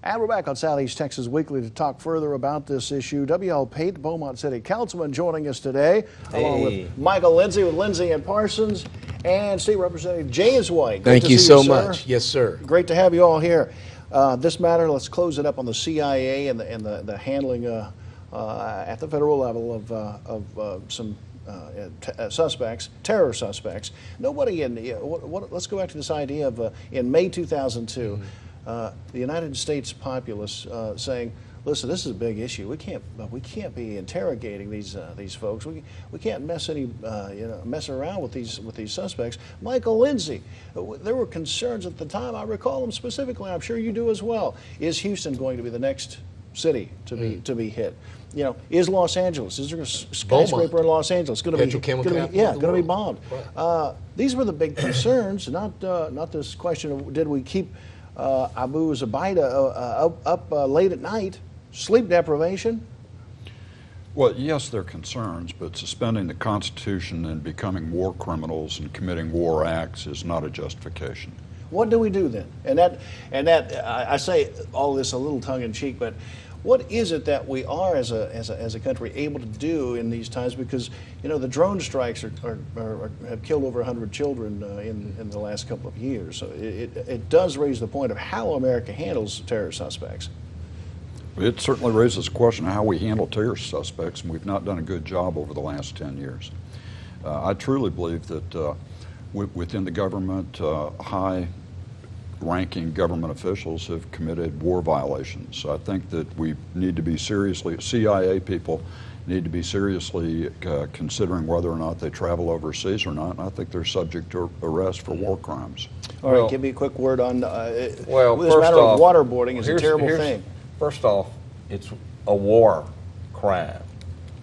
And we're back on Southeast Texas Weekly to talk further about this issue. W.L. Pate, Beaumont City Councilman, joining us today, along with Michael Lindsay with Lindsay and Parsons, and State Representative James White. Thank you so much. Yes, sir. Great to have you all here. This matter, let's close it up on the CIA and the handling at the federal level of some suspects, terror suspects. Nobody in let's go back to this idea of in May 2002. The United States populace saying, "Listen, this is a big issue. We can't be interrogating these folks. We can't mess around with these suspects." Michael Lindsay, there were concerns at the time. I recall them specifically. I'm sure you do as well. Is Houston going to be the next city to be hit? You know, is Los Angeles? Is there a skyscraper in Los Angeles going to be bombed? Right. These were the big concerns. Not this question of did we keep Abu Zubaydah up late at night, sleep deprivation? Well, yes, they're concerns, but suspending the Constitution and becoming war criminals and committing war acts is not a justification. What do we do then? And that I say all this a little tongue in cheek, but what is it that we are as a country able to do in these times? Because you know the drone strikes have killed over 100 children in the last couple of years. So it does raise the point of how America handles terror suspects. It certainly raises the question of how we handle terror suspects, and we've not done a good job over the last 10 years. I truly believe that within the government, high-ranking government officials have committed war violations. I think that we need to be CIA people need to be seriously considering whether or not they travel overseas or not, and I think they're subject to arrest for war crimes. All right, give me a quick word on this matter of waterboarding is a terrible thing. First off, it's a war crime.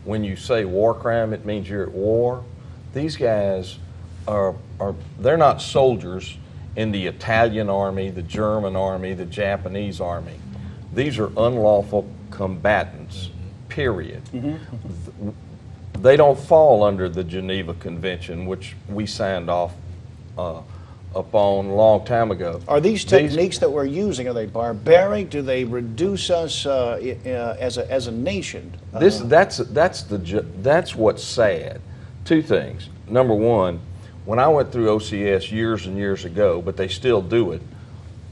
When you say war crime, it means you're at war. These guys they're not soldiers in the Italian army, the German army, the Japanese army. These are unlawful combatants, period. Mm-hmm. They don't fall under the Geneva Convention, which we signed off upon a long time ago. Are these techniques that we're using, are they barbaric? Do they reduce us as a nation? That's what's sad. Two things. Number one, when I went through OCS years and years ago, but they still do it,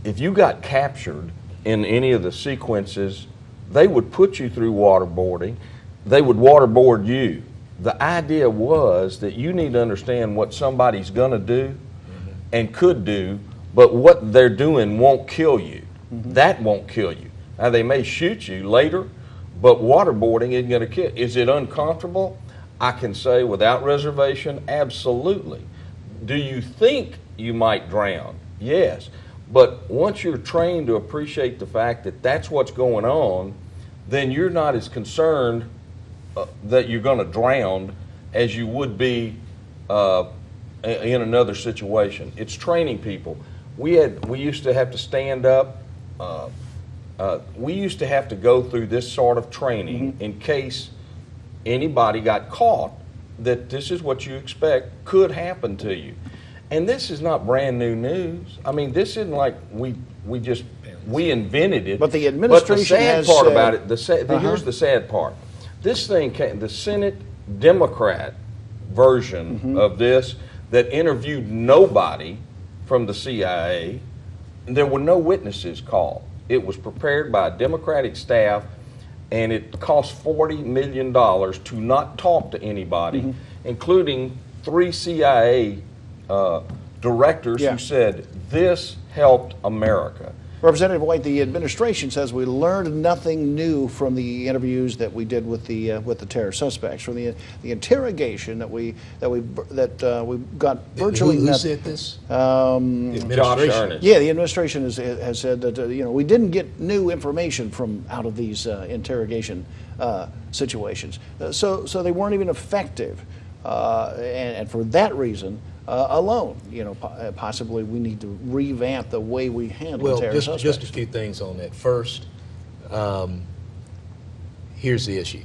if you got captured in any of the sequences, they would put you through waterboarding. They would waterboard you. The idea was that you need to understand what somebody's going to do and could do, but what they're doing won't kill you. Mm-hmm. That won't kill you. Now, they may shoot you later, but waterboarding isn't going to kill. Is it uncomfortable? I can say without reservation, absolutely. Do you think you might drown? Yes. But once you're trained to appreciate the fact that that's what's going on, then you're not as concerned that you're going to drown as you would be in another situation. It's training people. We used to have to stand up. We used to have to go through this sort of training in case anybody got caught, that this is what you expect could happen to you. And this is not brand new news. I mean, this isn't like we invented it. But the administration has part about it. Here's the sad part. This thing came, the Senate Democrat version of this that interviewed nobody from the CIA. There were no witnesses called. It was prepared by a Democratic staff, and it cost $40 million to not talk to anybody, including 3 CIA directors who said, this helped America. Representative White, the administration says we learned nothing new from the interviews that we did with the terror suspects, from the interrogation that we got virtually. Who said this? Administration. Yeah, the administration has said that we didn't get new information from out of these interrogation situations, so they weren't even effective, and for that reason. Alone, possibly we need to revamp the way we handle terror suspects. Just a few things on that. First, here's the issue: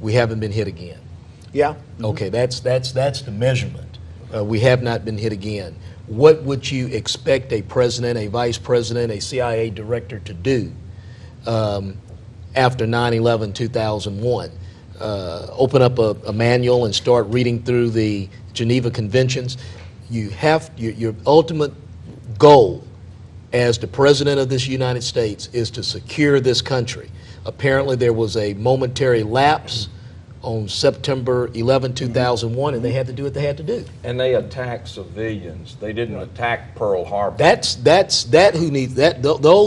we haven't been hit again. Yeah. Okay, that's the measurement. We have not been hit again. what would you expect a president, a vice president, a CIA director to do after 9/11/2001? Open up a manual and start reading through the Geneva Conventions. You have your ultimate goal as the president of this United States is to secure this country. Apparently there was a momentary lapse on September 11, 2001, and they had to do what they had to do. And they attacked civilians. They didn't attack Pearl Harbor. Those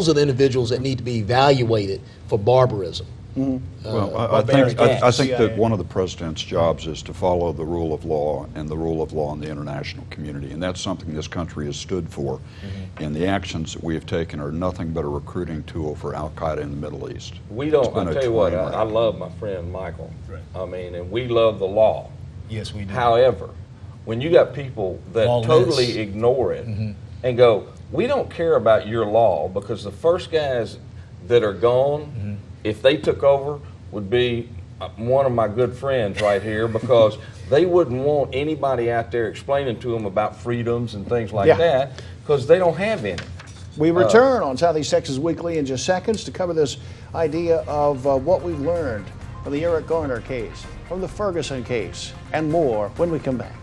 are the individuals that need to be evaluated for barbarism. Well, I barbaric think acts. that one of the president's jobs is to follow the rule of law and the rule of law in the international community, and that's something this country has stood for. And the actions that we have taken are nothing but a recruiting tool for Al Qaeda in the Middle East. We don't, It's been I a tell you what, train wreck. I love my friend Michael. Right. I mean, and we love the law. Yes, we do. However, when you got people that Lawless. totally ignore it and go, we don't care about your law because the first guys that are gone, if they took over, would be one of my good friends right here because they wouldn't want anybody out there explaining to them about freedoms and things like Yeah. that because they don't have any. We return on Southeast Texas Weekly in just seconds to cover this idea of what we've learned from the Eric Garner case, from the Ferguson case, and more when we come back.